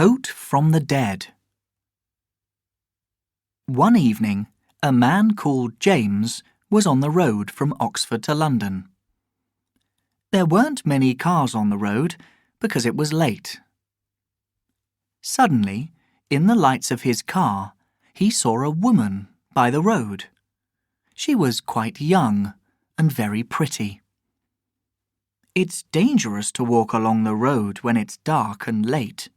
Coat from the Dead. One evening, a man called James was on the road from Oxford to London. There weren't many cars on the road because it was late. Suddenly, in the lights of his car, he saw a woman by the road. She was quite young and very pretty. "It's dangerous to walk along the road when it's dark and late,"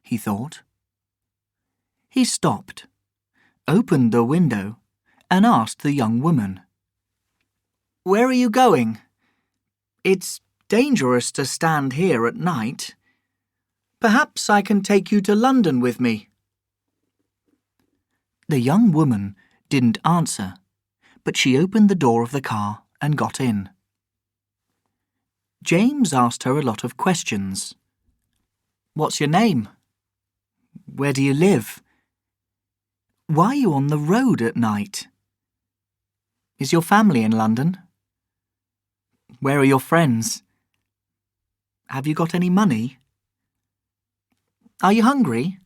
he thought. He stopped, opened the window, and asked the young woman, "Where are you going? It's dangerous to stand here at night. Perhaps I can take you to London with me." The young woman didn't answer, but she opened the door of the car and got in. James asked her a lot of questions. "What's your name? Where do you live? Why are you on the road at night? Is your family in London? Where are your friends? Have you got any money? Are you hungry?"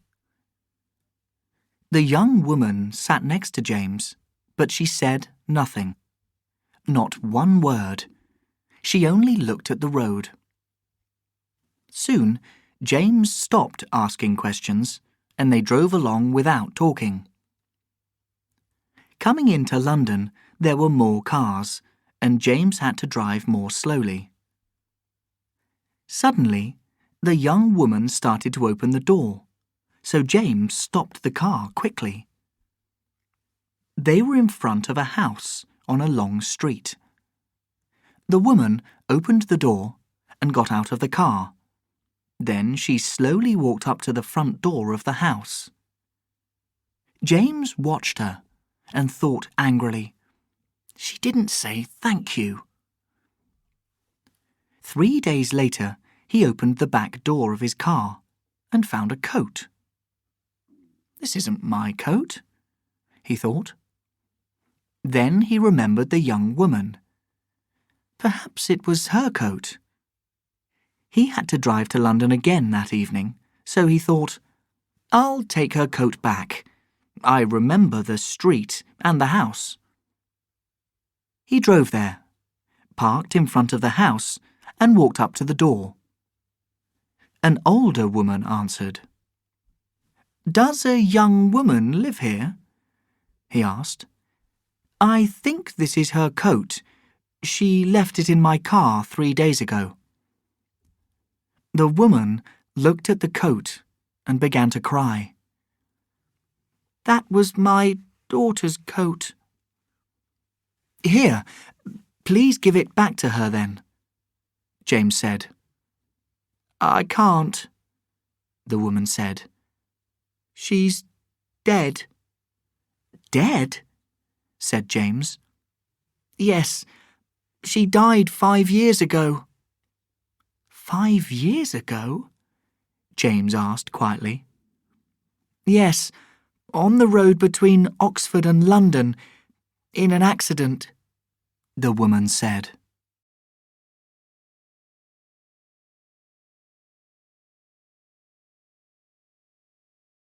The young woman sat next to James, but she said nothing. Not one word. She only looked at the road. Soon, James stopped asking questions, and they drove along without talking. Coming into London, there were more cars, and James had to drive more slowly. Suddenly, the young woman started to open the door, so James stopped the car quickly. They were in front of a house on a long street. The woman opened the door and got out of the car. Then she slowly walked up to the front door of the house. James watched her and thought angrily, "She didn't say thank you." 3 days later, he opened the back door of his car and found a coat. "This isn't my coat," he thought. Then he remembered the young woman. Perhaps it was her coat. He had to drive to London again that evening, so he thought, "I'll take her coat back. I remember the street and the house." He drove there, parked in front of the house, and walked up to the door. An older woman answered. "Does a young woman live here?" he asked. "I think this is her coat. She left it in my car 3 days ago." The woman looked at the coat and began to cry. "That was my daughter's coat." "Here, please give it back to her then," James said. "I can't," the woman said. "She's dead." "Dead?" said James. "Yes, she died 5 years ago." 5 years ago? James asked quietly. "Yes, on the road between Oxford and London, in an accident," the woman said.